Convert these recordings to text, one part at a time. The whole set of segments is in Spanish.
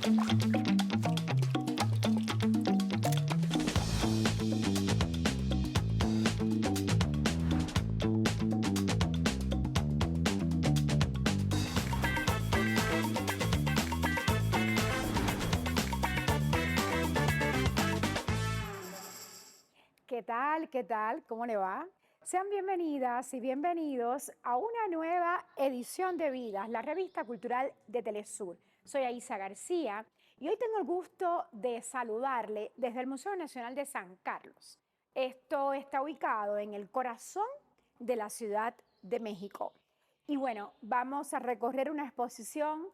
¿Qué tal? ¿Qué tal? ¿Cómo le va? Sean bienvenidas y bienvenidos a una nueva edición de Vidas, la revista cultural de Telesur. Soy Aisa García y hoy tengo el gusto de saludarle desde el Museo Nacional de San Carlos. Esto está ubicado en el corazón de la Ciudad de México. Y bueno, vamos a recorrer una exposición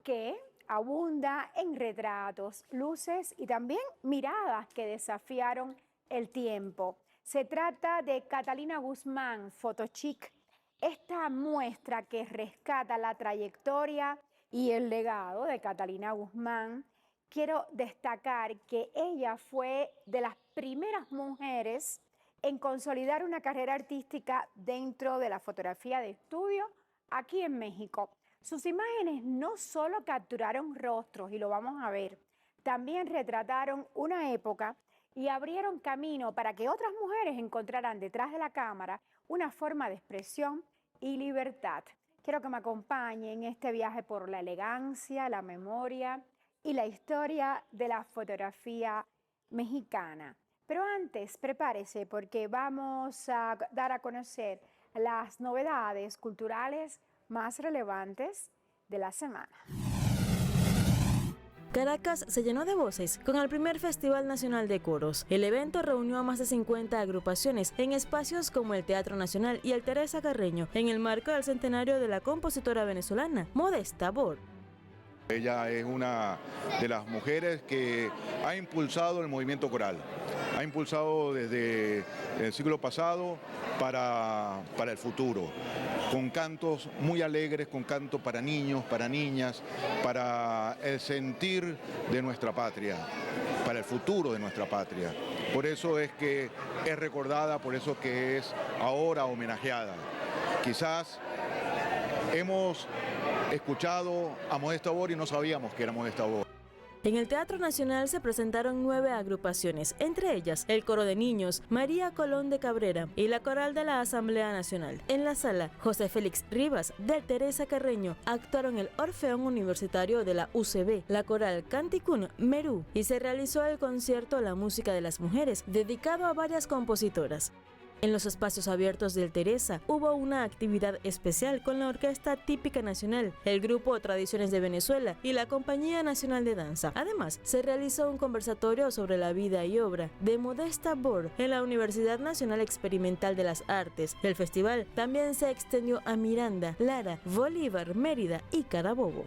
que abunda en retratos, luces y también miradas que desafiaron el tiempo. Se trata de Catalina Guzmán, Fotochic, esta muestra que rescata la trayectoria y el legado de Catalina Guzmán. Quiero destacar que ella fue de las primeras mujeres en consolidar una carrera artística dentro de la fotografía de estudio aquí en México. Sus imágenes no solo capturaron rostros, y lo vamos a ver, también retrataron una época y abrieron camino para que otras mujeres encontraran detrás de la cámara una forma de expresión y libertad. Quiero que me acompañe en este viaje por la elegancia, la memoria y la historia de la fotografía mexicana. Pero antes, prepárese porque vamos a dar a conocer las novedades culturales más relevantes de la semana. Caracas se llenó de voces con el primer Festival Nacional de Coros. El evento reunió a más de 50 agrupaciones en espacios como el Teatro Nacional y el Teresa Carreño, en el marco del centenario de la compositora venezolana Modesta Bor. Ella es una de las mujeres que ha impulsado el movimiento coral. Ha impulsado desde el siglo pasado para el futuro, con cantos muy alegres, con canto para niños, para niñas, para el sentir de nuestra patria, para el futuro de nuestra patria. Por eso es que es recordada, por eso que es ahora homenajeada. Quizás hemos escuchado a Modesta Bor y no sabíamos que era Modesta Bor. En el Teatro Nacional se presentaron 9 agrupaciones, entre ellas el Coro de Niños María Colón de Cabrera y la Coral de la Asamblea Nacional. En la sala, José Félix Rivas del Teresa Carreño actuaron el Orfeón Universitario de la UCB, la Coral Canticún Merú, y se realizó el concierto La Música de las Mujeres, dedicado a varias compositoras. En los espacios abiertos del Teresa hubo una actividad especial con la Orquesta Típica Nacional, el Grupo Tradiciones de Venezuela y la Compañía Nacional de Danza. Además, se realizó un conversatorio sobre la vida y obra de Modesta Bor en la Universidad Nacional Experimental de las Artes. El festival también se extendió a Miranda, Lara, Bolívar, Mérida y Carabobo.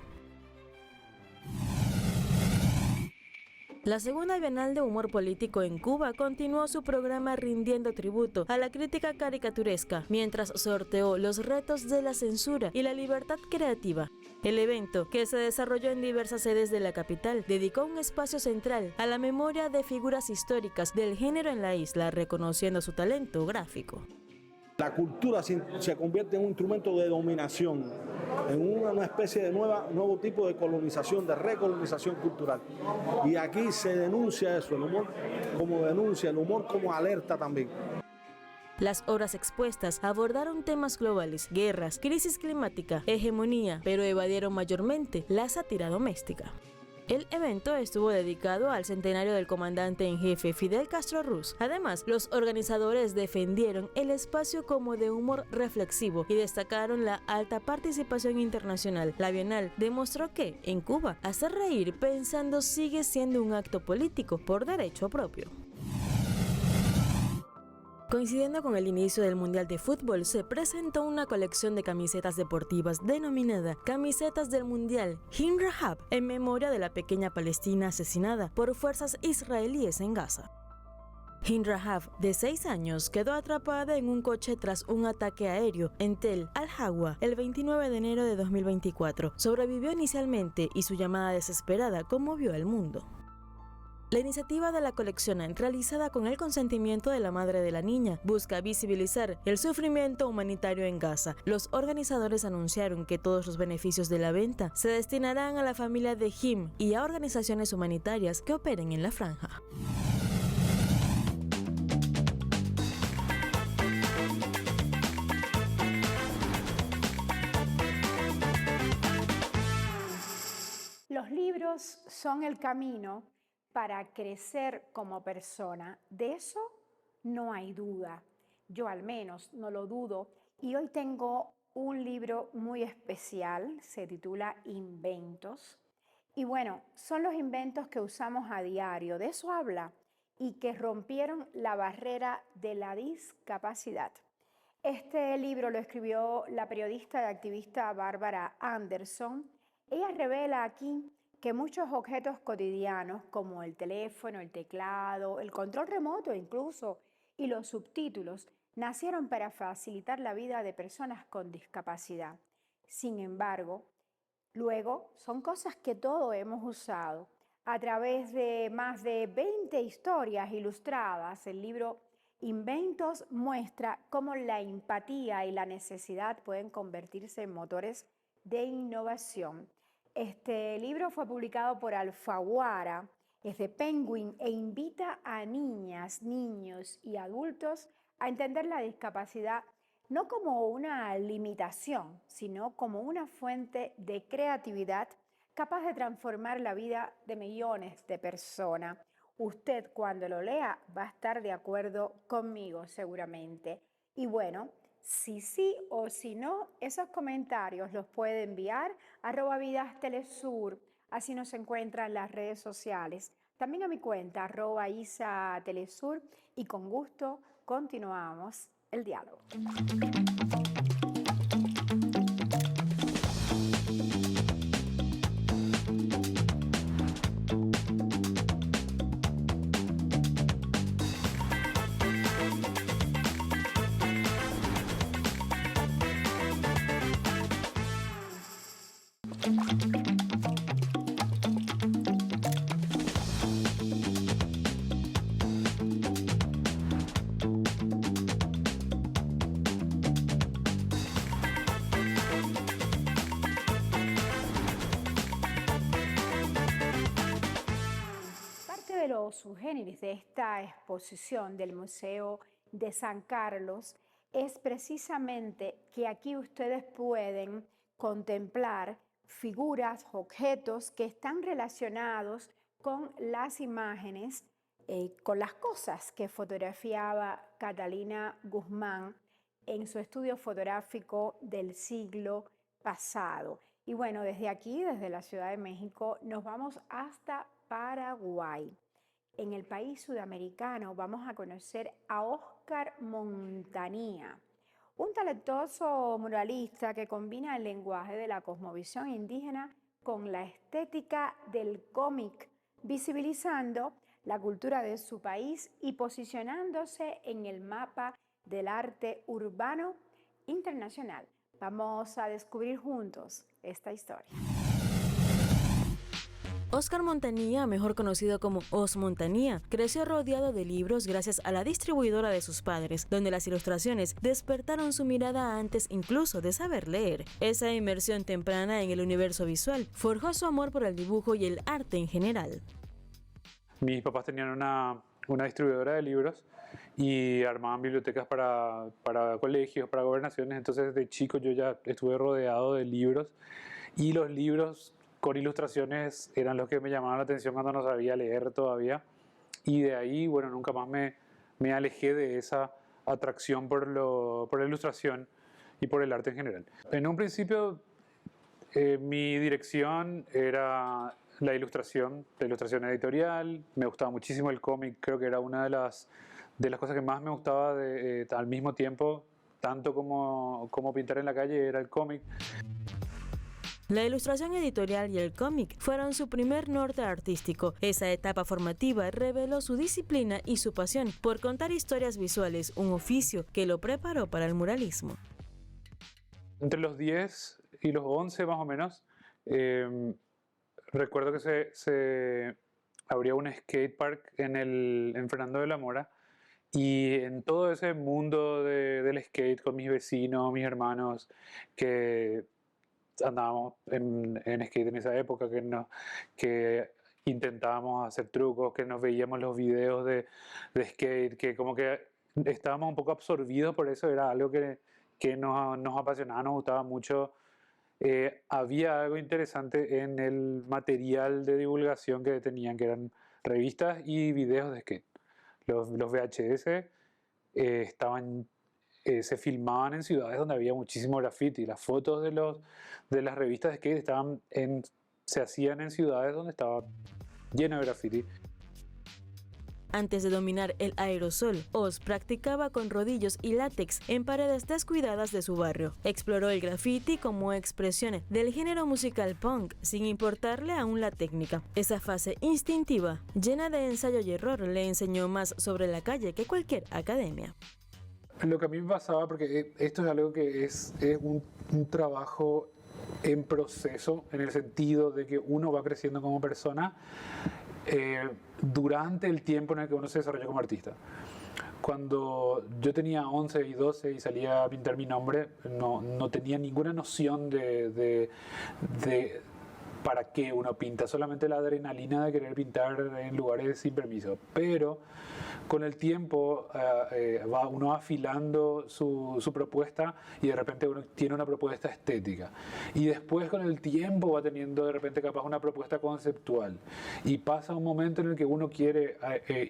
La segunda Bienal de Humor Político en Cuba continuó su programa rindiendo tributo a la crítica caricaturesca, mientras sorteó los retos de la censura y la libertad creativa. El evento, que se desarrolló en diversas sedes de la capital, dedicó un espacio central a la memoria de figuras históricas del género en la isla, reconociendo su talento gráfico. La cultura se convierte en un instrumento de dominación, en una especie de nuevo tipo de colonización, de recolonización cultural. Y aquí se denuncia eso, el humor como denuncia, el humor como alerta también. Las obras expuestas abordaron temas globales, guerras, crisis climática, hegemonía, pero evadieron mayormente la sátira doméstica. El evento estuvo dedicado al centenario del comandante en jefe Fidel Castro Ruz. Además, los organizadores defendieron el espacio como de humor reflexivo y destacaron la alta participación internacional. La Bienal demostró que, en Cuba, hacer reír pensando sigue siendo un acto político por derecho propio. Coincidiendo con el inicio del Mundial de Fútbol, se presentó una colección de camisetas deportivas denominada Camisetas del Mundial Hin Rahab, en memoria de la pequeña palestina asesinada por fuerzas israelíes en Gaza. Hin Rahab, de 6 años, quedó atrapada en un coche tras un ataque aéreo en Tel Al-Hawa el 29 de enero de 2024. Sobrevivió inicialmente y su llamada desesperada conmovió al mundo. La iniciativa de la colección, realizada con el consentimiento de la madre de la niña, busca visibilizar el sufrimiento humanitario en Gaza. Los organizadores anunciaron que todos los beneficios de la venta se destinarán a la familia de Jim y a organizaciones humanitarias que operen en la franja. Los libros son el camino para crecer como persona. De eso no hay duda. Yo al menos no lo dudo. Y hoy tengo un libro muy especial, se titula Inventos. Y bueno, son los inventos que usamos a diario, de eso habla, y que rompieron la barrera de la discapacidad. Este libro lo escribió la periodista y activista Bárbara Anderson. Ella revela aquí que muchos objetos cotidianos como el teléfono, el teclado, el control remoto incluso y los subtítulos nacieron para facilitar la vida de personas con discapacidad. Sin embargo, luego son cosas que todos hemos usado. A través de más de 20 historias ilustradas, el libro Inventos muestra cómo la empatía y la necesidad pueden convertirse en motores de innovación. Este libro fue publicado por Alfaguara, es de Penguin e invita a niñas, niños y adultos a entender la discapacidad no como una limitación, sino como una fuente de creatividad capaz de transformar la vida de millones de personas. Usted cuando lo lea va a estar de acuerdo conmigo seguramente. Y bueno, si sí o si no, esos comentarios los puede enviar a @vidastelesur, así nos encuentran en las redes sociales. También a mi cuenta @isatelesur y con gusto continuamos el diálogo. Subgéneres de esta exposición del Museo de San Carlos es precisamente que aquí ustedes pueden contemplar figuras, objetos que están relacionados con las imágenes, con las cosas que fotografiaba Catalina Guzmán en su estudio fotográfico del siglo pasado. Y bueno, desde aquí, desde la Ciudad de México, nos vamos hasta Paraguay. En el país sudamericano vamos a conocer a Oscar Montanía, un talentoso muralista que combina el lenguaje de la cosmovisión indígena con la estética del cómic, visibilizando la cultura de su país y posicionándose en el mapa del arte urbano internacional. Vamos a descubrir juntos esta historia. Oscar Montanía, mejor conocido como Os Montanía, creció rodeado de libros gracias a la distribuidora de sus padres, donde las ilustraciones despertaron su mirada antes incluso de saber leer. Esa inmersión temprana en el universo visual forjó su amor por el dibujo y el arte en general. Mis papás tenían una distribuidora de libros y armaban bibliotecas para colegios, para gobernaciones, entonces de chico yo ya estuve rodeado de libros y los libros con ilustraciones eran los que me llamaban la atención cuando no sabía leer todavía, y de ahí, bueno, nunca más me alejé de esa atracción por la ilustración y por el arte en general. En un principio mi dirección era la ilustración editorial, me gustaba muchísimo el cómic, creo que era una de las cosas que más me gustaba al mismo tiempo, tanto como pintar en la calle, era el cómic. La ilustración editorial y el cómic fueron su primer norte artístico. Esa etapa formativa reveló su disciplina y su pasión por contar historias visuales, un oficio que lo preparó para el muralismo. Entre los 10 y los 11 más o menos, recuerdo que abrió un skate park en Fernando de la Mora. Y en todo ese mundo del skate con mis vecinos, mis hermanos, que andábamos en skate en esa época, que intentábamos hacer trucos, que nos veíamos los videos de skate, que como que estábamos un poco absorbidos por eso, era algo que nos apasionaba, nos gustaba mucho. Había algo interesante en el material de divulgación que tenían, que eran revistas y videos de skate. Los VHS se filmaban en ciudades donde había muchísimo graffiti. Las fotos de las revistas de skate se hacían en ciudades donde estaba lleno de graffiti. Antes de dominar el aerosol, Oz practicaba con rodillos y látex en paredes descuidadas de su barrio. Exploró el graffiti como expresión del género musical punk, sin importarle aún la técnica. Esa fase instintiva, llena de ensayo y error, le enseñó más sobre la calle que cualquier academia. Lo que a mí me pasaba, porque esto es algo que es un trabajo en proceso, en el sentido de que uno va creciendo como persona durante el tiempo en el que uno se desarrolla como artista. Cuando yo tenía 11 y 12 y salía a pintar mi nombre, no tenía ninguna noción de para qué uno pinta, solamente la adrenalina de querer pintar en lugares sin permiso. Pero con el tiempo uno va afilando su propuesta y de repente uno tiene una propuesta estética. Y después con el tiempo va teniendo de repente capaz una propuesta conceptual. Y pasa un momento en el que uno quiere,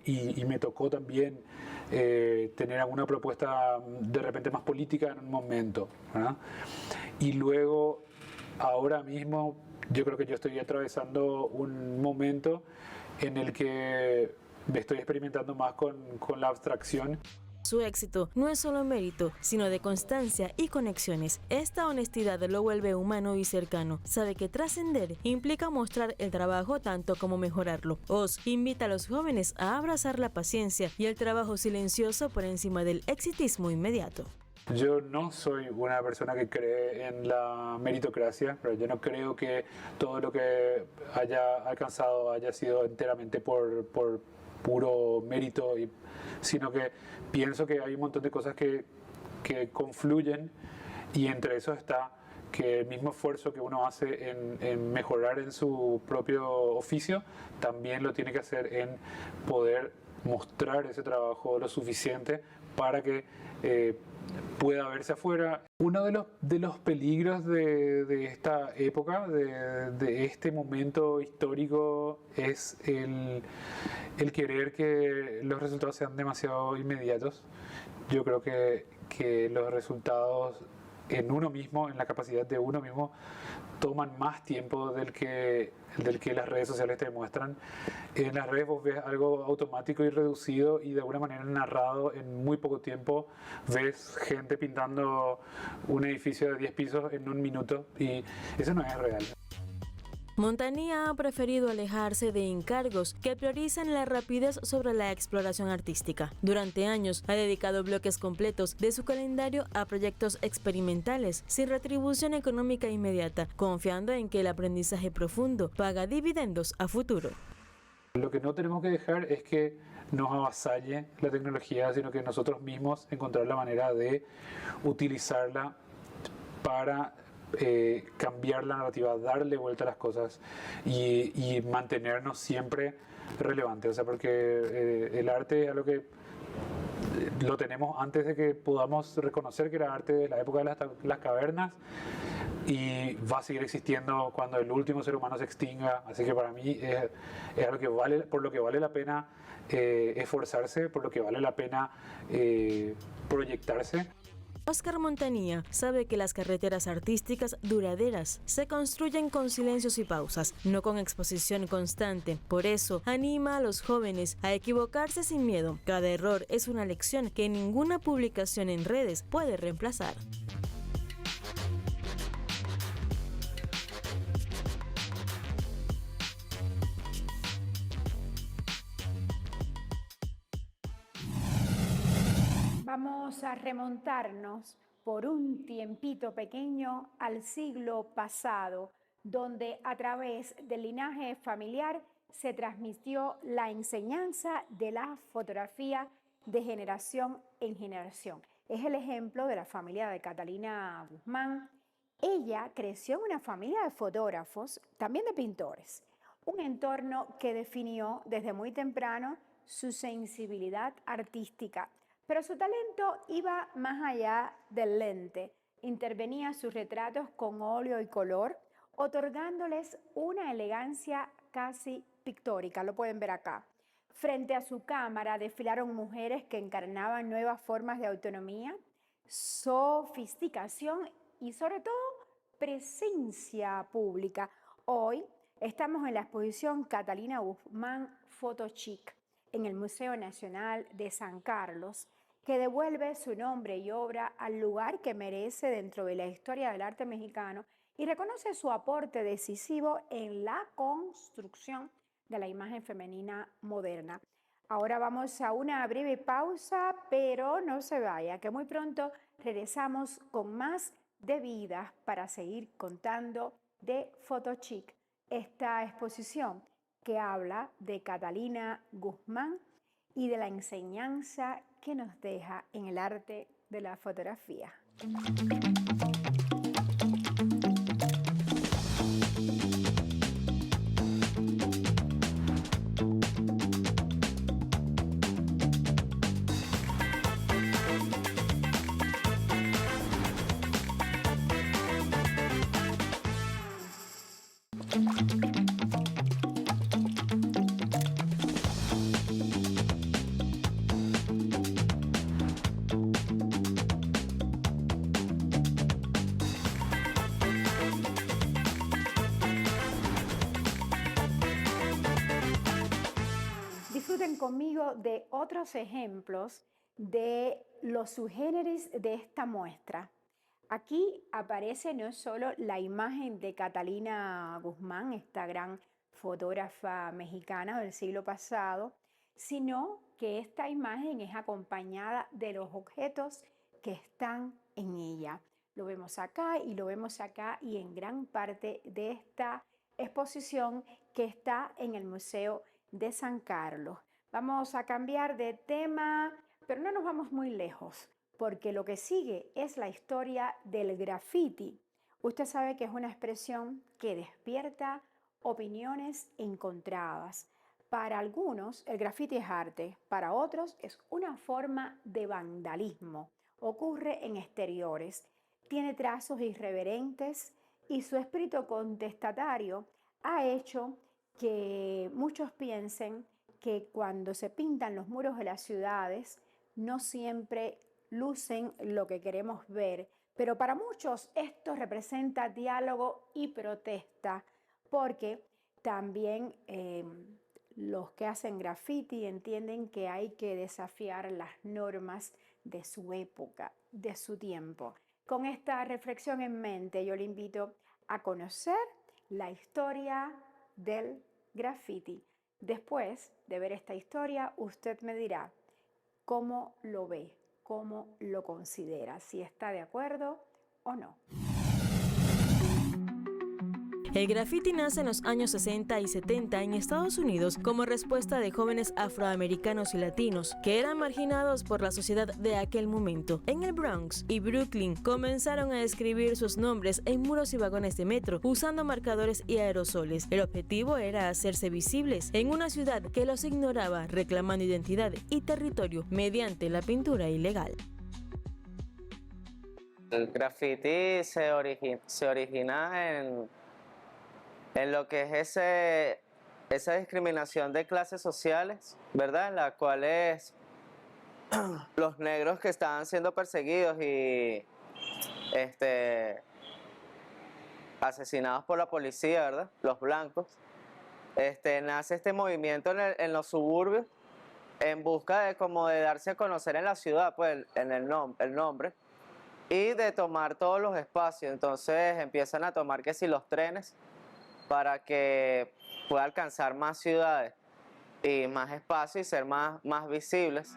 y me tocó también tener alguna propuesta de repente más política en un momento, ¿verdad? Y luego, ahora mismo, yo creo que yo estoy atravesando un momento en el que me estoy experimentando más con la abstracción. Su éxito no es solo mérito, sino de constancia y conexiones. Esta honestidad lo vuelve humano y cercano. Sabe que trascender implica mostrar el trabajo tanto como mejorarlo. Oz invita a los jóvenes a abrazar la paciencia y el trabajo silencioso por encima del exitismo inmediato. Yo no soy una persona que cree en la meritocracia, pero yo no creo que todo lo que haya alcanzado haya sido enteramente por puro mérito, sino que pienso que hay un montón de cosas que confluyen, y entre eso está que el mismo esfuerzo que uno hace en mejorar en su propio oficio, también lo tiene que hacer en poder mostrar ese trabajo lo suficiente para que pueda verse afuera. Uno de los peligros de esta época, de este momento histórico, es el querer que los resultados sean demasiado inmediatos. Yo creo que los resultados en uno mismo, en la capacidad de uno mismo, toman más tiempo del que las redes sociales te muestran. En las redes vos ves algo automático y reducido y de alguna manera narrado en muy poco tiempo. Ves gente pintando un edificio de 10 pisos en un minuto y eso no es real. Montañía ha preferido alejarse de encargos que priorizan la rapidez sobre la exploración artística. Durante años ha dedicado bloques completos de su calendario a proyectos experimentales sin retribución económica inmediata, confiando en que el aprendizaje profundo paga dividendos a futuro. Lo que no tenemos que dejar es que nos avasalle la tecnología, sino que nosotros mismos encontrar la manera de utilizarla para cambiar la narrativa, darle vuelta a las cosas y mantenernos siempre relevantes. O sea, porque el arte es algo que lo tenemos antes de que podamos reconocer que era arte de la época de las cavernas, y va a seguir existiendo cuando el último ser humano se extinga. Así que para mí es algo que por lo que vale la pena esforzarse, por lo que vale la pena proyectarse. Oscar Montañía sabe que las carreteras artísticas duraderas se construyen con silencios y pausas, no con exposición constante. Por eso, anima a los jóvenes a equivocarse sin miedo. Cada error es una lección que ninguna publicación en redes puede reemplazar. Vamos a remontarnos por un tiempito pequeño al siglo pasado, donde a través del linaje familiar se transmitió la enseñanza de la fotografía de generación en generación. Es el ejemplo de la familia de Catalina Guzmán. Ella creció en una familia de fotógrafos, también de pintores, un entorno que definió desde muy temprano su sensibilidad artística, pero su talento iba más allá del lente. Intervenía sus retratos con óleo y color, otorgándoles una elegancia casi pictórica, lo pueden ver acá. Frente a su cámara desfilaron mujeres que encarnaban nuevas formas de autonomía, sofisticación y sobre todo presencia pública. Hoy estamos en la exposición Catalina Guzmán Photo Chic en el Museo Nacional de San Carlos, que devuelve su nombre y obra al lugar que merece dentro de la historia del arte mexicano y reconoce su aporte decisivo en la construcción de la imagen femenina moderna. Ahora vamos a una breve pausa, pero no se vaya, que muy pronto regresamos con más de Vidas para seguir contando de Photo Chic, esta exposición que habla de Catalina Guzmán y de la enseñanza que nos deja en el arte de la fotografía. Disfruten conmigo de otros ejemplos de los subgéneros de esta muestra. Aquí aparece no solo la imagen de Catalina Guzmán, esta gran fotógrafa mexicana del siglo pasado, sino que esta imagen es acompañada de los objetos que están en ella. Lo vemos acá y lo vemos acá y en gran parte de esta exposición que está en el Museo de San Carlos. Vamos a cambiar de tema, pero no nos vamos muy lejos, porque lo que sigue es la historia del graffiti. Usted sabe que es una expresión que despierta opiniones encontradas. Para algunos, el graffiti es arte, para otros es una forma de vandalismo. Ocurre en exteriores, tiene trazos irreverentes y su espíritu contestatario ha hecho que muchos piensen que cuando se pintan los muros de las ciudades no siempre lucen lo que queremos ver, pero para muchos esto representa diálogo y protesta, porque también los que hacen graffiti entienden que hay que desafiar las normas de su época, de su tiempo. Con esta reflexión en mente, yo le invito a conocer la historia del graffiti. Después de ver esta historia, usted me dirá cómo lo ve, cómo lo considera, si está de acuerdo o no. El graffiti nace en los años 60 y 70 en Estados Unidos como respuesta de jóvenes afroamericanos y latinos que eran marginados por la sociedad de aquel momento. En el Bronx y Brooklyn comenzaron a escribir sus nombres en muros y vagones de metro usando marcadores y aerosoles. El objetivo era hacerse visibles en una ciudad que los ignoraba, reclamando identidad y territorio mediante la pintura ilegal. El graffiti se origina en lo que es esa discriminación de clases sociales, ¿verdad? En la cual los negros que estaban siendo perseguidos y asesinados por la policía, ¿verdad? Los blancos. Nace este movimiento en los suburbios en busca de darse a conocer en la ciudad, pues el nombre, y de tomar todos los espacios. Entonces empiezan a tomar que si los trenes, para que pueda alcanzar más ciudades y más espacio y ser más visibles.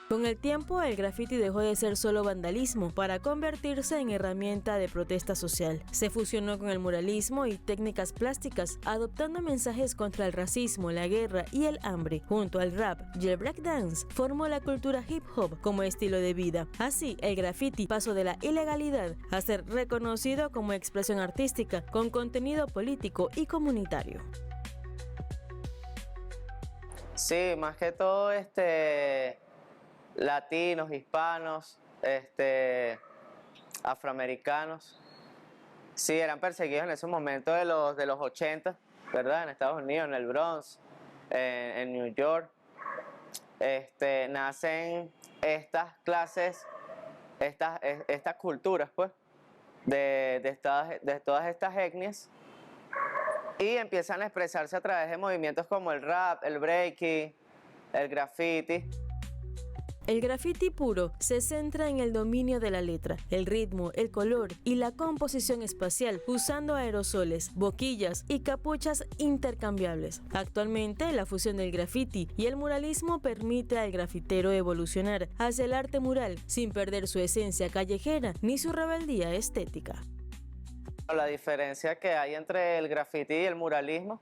Con el tiempo, el graffiti dejó de ser solo vandalismo para convertirse en herramienta de protesta social. Se fusionó con el muralismo y técnicas plásticas, adoptando mensajes contra el racismo, la guerra y el hambre. Junto al rap y el breakdance, formó la cultura hip hop como estilo de vida. Así, el graffiti pasó de la ilegalidad a ser reconocido como expresión artística con contenido político y comunitario. Sí, más que todo latinos, hispanos, afroamericanos, sí, eran perseguidos en esos momentos de los 80, ¿verdad? En Estados Unidos, en el Bronx, en New York. Nacen estas clases, estas culturas, pues, de todas estas etnias, y empiezan a expresarse a través de movimientos como el rap, el breaking, el graffiti. El graffiti puro se centra en el dominio de la letra, el ritmo, el color y la composición espacial, usando aerosoles, boquillas y capuchas intercambiables. Actualmente, la fusión del graffiti y el muralismo permite al grafitero evolucionar hacia el arte mural sin perder su esencia callejera ni su rebeldía estética. La diferencia que hay entre el graffiti y el muralismo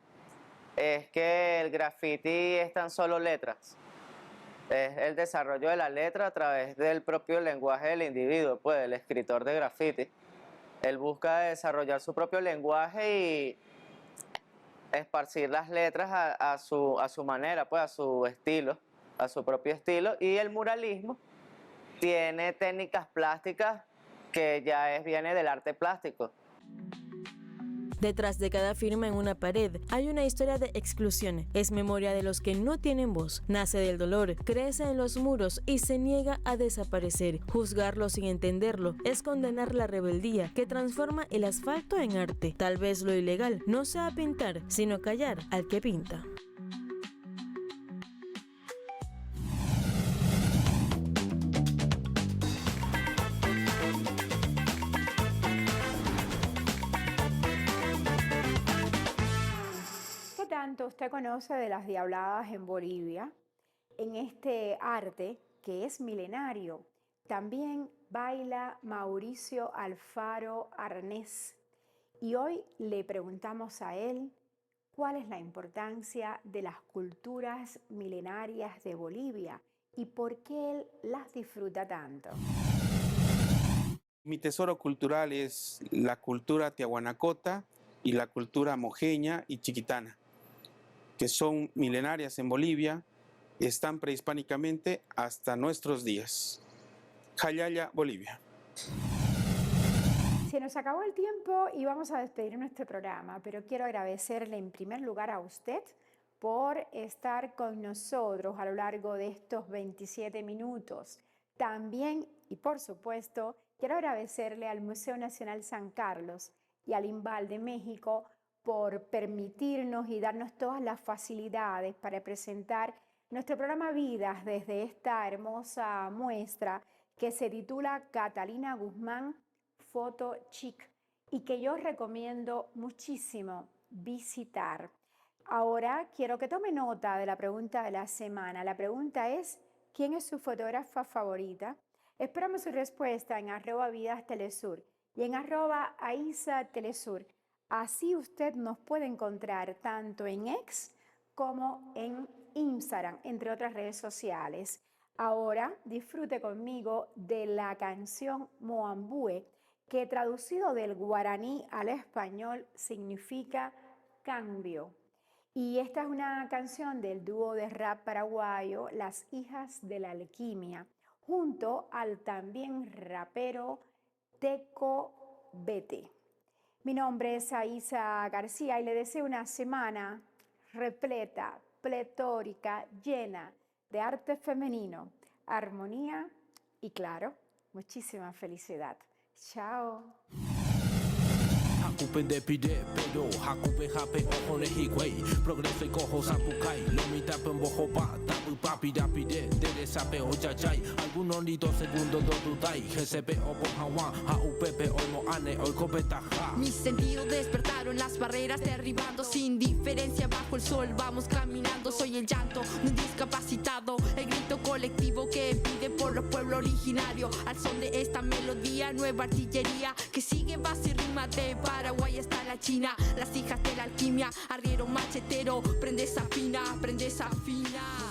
es que el graffiti es tan solo letras. Es el desarrollo de la letra a través del propio lenguaje del individuo, pues el escritor de graffiti. Él busca desarrollar su propio lenguaje y esparcir las letras a su manera, pues a su estilo, a su propio estilo. Y el muralismo tiene técnicas plásticas que ya viene del arte plástico. Detrás de cada firma en una pared hay una historia de exclusión. Es memoria de los que no tienen voz. Nace del dolor, crece en los muros y se niega a desaparecer. Juzgarlo sin entenderlo es condenar la rebeldía que transforma el asfalto en arte. Tal vez lo ilegal no sea pintar, sino callar al que pinta. ¿Cuánto usted conoce de las diabladas en Bolivia? En este arte que es milenario, también baila Mauricio Alfaro Arnés. Y hoy le preguntamos a él cuál es la importancia de las culturas milenarias de Bolivia y por qué él las disfruta tanto. Mi tesoro cultural es la cultura tiahuanacota y la cultura mojeña y chiquitana, que son milenarias en Bolivia, están prehispánicamente hasta nuestros días. Jayaya, Bolivia. Se nos acabó el tiempo y vamos a despedir nuestro programa, pero quiero agradecerle en primer lugar a usted por estar con nosotros a lo largo de estos 27 minutos. También, y por supuesto, quiero agradecerle al Museo Nacional San Carlos y al INVAL de México por permitirnos y darnos todas las facilidades para presentar nuestro programa Vidas desde esta hermosa muestra que se titula Catalina Guzmán Foto Chic y que yo recomiendo muchísimo visitar. Ahora quiero que tome nota de la pregunta de la semana. La pregunta es, ¿quién es su fotógrafa favorita? Esperamos su respuesta en @vidastelesur y en @aisatelesur. Así usted nos puede encontrar tanto en X como en Instagram, entre otras redes sociales. Ahora disfrute conmigo de la canción Moambue, que traducido del guaraní al español significa cambio. Y esta es una canción del dúo de rap paraguayo Las Hijas de la Alquimia, junto al también rapero Teco Bete. Mi nombre es Aisa García y le deseo una semana repleta, pletórica, llena de arte femenino, armonía y, claro, muchísima felicidad. Chao. Hakupe de pide pero hakupe hape ojo lejikwei progreso y cojo sapukai lo mitad en bojo pa tapu papi rapide de sape o chachai algunos litos segundos do tutai GCP o hawa haupepe o ane oiko betaja. Mis sentidos despertaron las barreras derribando sin diferencia bajo el sol vamos caminando. Soy el llanto de un discapacitado, el grito colectivo que pide por los pueblos originarios. Al son de esta melodía, nueva artillería que sigue base y rima de Paraguay hasta la China. Las hijas de la alquimia, arriero machetero, prende esa fina, prende esa fina.